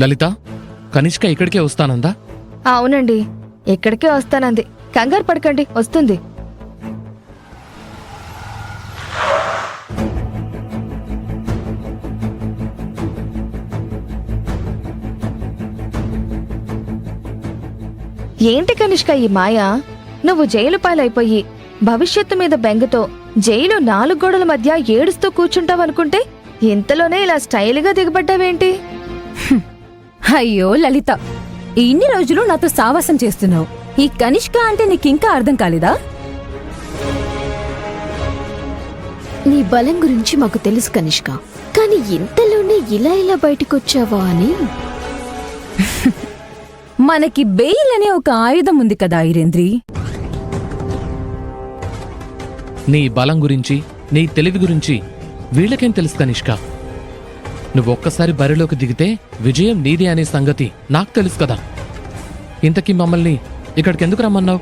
లలిత, కనిష్క ఇక్కడికే వస్తానందా? అవునండి, ఇక్కడికే వస్తానంది. కంగారు పడకండి, వస్తుంది. ఏంటి కనిష్క ఈ మాయ? నువ్వు జైలు పాలైపోయి భవిష్యత్తు మీద బెంగతో జైలు 4 గోడల మధ్య ఏడుస్తూ కూర్చుంటావనుకుంటే ఇంతలోనే ఇలా స్టైల్గా దిగబడ్డావేంటి? అయ్యో లలిత, ఇన్ని రోజులు నాతో సావాసం చేస్తున్నావు. ఈ కనిష్క అంటే నీకింకా అర్థం కాలేదా? నీ బలం గురించి మాకు తెలుసు కనిష్క, కానీ ఇంతలోనే ఇలా బయటికొచ్చావా అని. మనకి బెయిల్ అనే ఒక ఆయుధం ఉంది కదా ఐరేంద్రి. నీ బలం గురించి, నీ తెలివి గురించి వీళ్ళకేం తెలుసు కనిష్క? నువ్వొక్కసారి బరిలోకి దిగితే విజయం నీదే అనే సంగతి నాకు తెలుసు కదా. ఇంతకీ మమ్మల్ని ఇక్కడికెందుకు రమ్మన్నావు?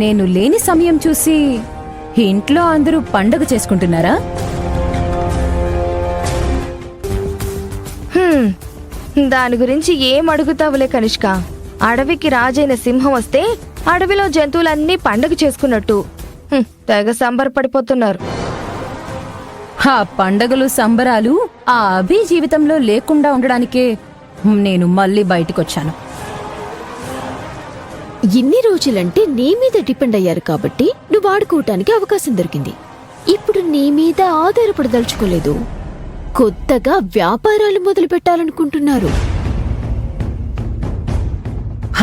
నేను లేని సమయం చూసి ఇంట్లో అందరూ పండగ చేసుకుంటున్నారా? దాని గురించి ఏం అడుగుతావులే కనిష్క. అడవికి రాజైన సింహం వస్తే అడవిలో జంతువులన్నీ పండగ చేసుకున్నట్టు తెగ సంబరపడిపోతున్నారు. ఆ పండగలు సంబరాలు ఆ అభి జీవితంలో లేకుండా ఉండడానికే నేను మళ్ళీ బయటికొచ్చాను. ఇన్ని రోజులంటే నీ మీద డిపెండ్ అయ్యారు కాబట్టి నువ్వు ఆడుకోవటానికి అవకాశం దొరికింది. ఇప్పుడు నీ మీద ఆధారపడదలుచుకోలేదు, కొత్తగా వ్యాపారాలు మొదలు పెట్టాలనుకుంటున్నారు.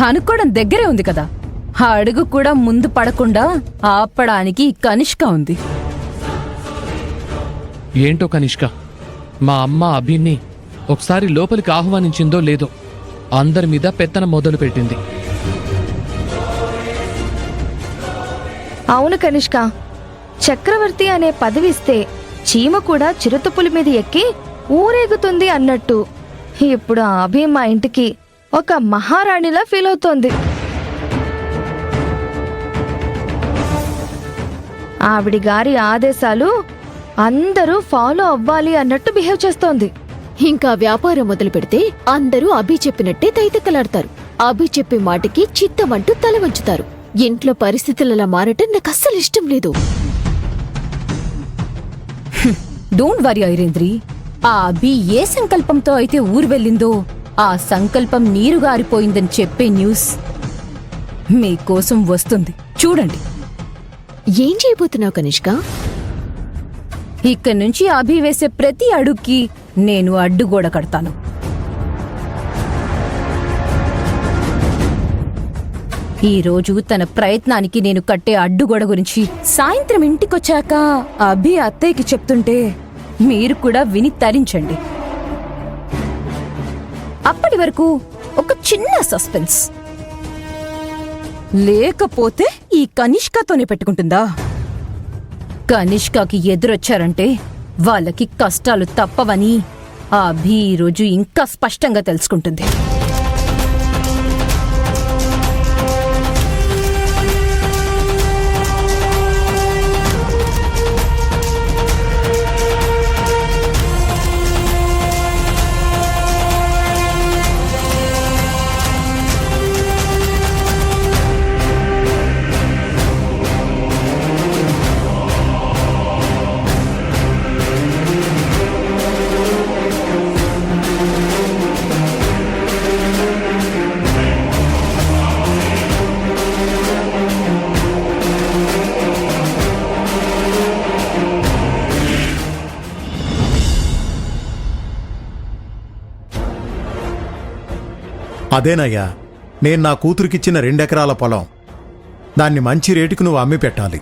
అనుకోవడం దగ్గరే ఉంది కదా. ఆ అడుగు కూడా ముందు పడకుండా ఆపడానికి కనిష్క ఉంది. ఏంటో కనిష్క, మా అమ్మ అభిని ఒకసారి లోపలికి ఆహ్వానించిందో లేదో అందరి మీద పెత్తనం మొదలు పెట్టింది. అవును కనిష్క, చక్రవర్తి అనే పదవిస్తే చీమ కూడా చిరుతపులి మీద ఎక్కి ఊరేగుతుంది అన్నట్టు ఇప్పుడు ఆ అభి మా ఇంటికి ఒక మహారాణిలా ఫీల్ అవుతోంది. ఆవిడి గారి ఆదేశాలు అందరూ ఫాలో అవ్వాలి అన్నట్టు బిహేవ్ చేస్తోంది. ఇంకా వ్యాపారం మొదలు పెడితే అందరూ అభి చెప్పినట్టే తైతక్కలాడతారు. అభి చెప్పే మాటకి చిత్తమంటూ తల వంచుతారు. ఇంట్లో పరిస్థితులలా మారటం నాకు అస్సలు ఇష్టం లేదు. డోంట్ వరీ ఐరేంద్రి, ఆ అభి ఏ సంకల్పంతో అయితే ఊరు వెళ్ళిందో ఆ సంకల్పం నీరుగారిపోయిందని చెప్పే న్యూస్ మీకోసం వస్తుంది, చూడండి. ఏం చేయబోతున్నావు కనిష్క? ఇక్కడి నుంచి అభి వేసే ప్రతి అడుగుకి నేను అడ్డుగోడ కడతాను. ఈ రోజు తన ప్రయత్నానికి నేను కట్టే అడ్డుగోడ గురించి సాయంత్రం ఇంటికొచ్చాక అభి అత్తయ్యకి చెప్తుంటే మీరు కూడా విని తరించండి. అప్పటి వరకు ఒక చిన్న సస్పెన్స్. లేకపోతే ఈ కనిష్కతోనే పెట్టుకుంటుందా? కనిష్కకి ఎదురొచ్చారంటే వాళ్ళకి కష్టాలు తప్పవని ఆ అభి ఈరోజు ఇంకా స్పష్టంగా తెలుసుకుంటుంది. అదేనయ్యా, నేను నా కూతురికిచ్చిన 2 ఎకరాల పొలం. దాన్ని మంచి రేటుకు నువ్వు అమ్మి పెట్టాలి.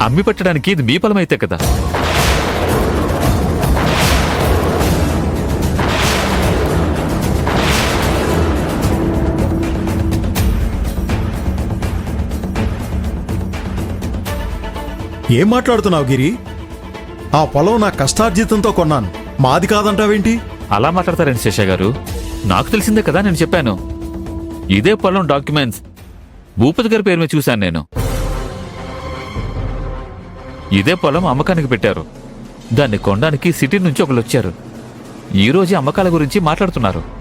అమ్మి పెట్టడానికి ఇది మీ పొలమైతే కదా. ఏం మాట్లాడుతున్నావు గిరి? ఆ పొలం నా కష్టార్జితంతో కొన్నాను, మాది కాదంటావేంటి? అలా మాట్లాడతారండి శేష గారు. నాకు తెలిసిందే కదా నేను చెప్పాను. ఇదే పొలం డాక్యుమెంట్స్ భూపతి గారి పేరు మీద చూశాను నేను. ఇదే పొలం అమ్మకానికి పెట్టారు. దాన్ని కొనడానికి సిటీ నుంచి ఒకళ్ళు వచ్చారు. ఈ రోజే అమ్మకాల గురించి మాట్లాడుతున్నారు.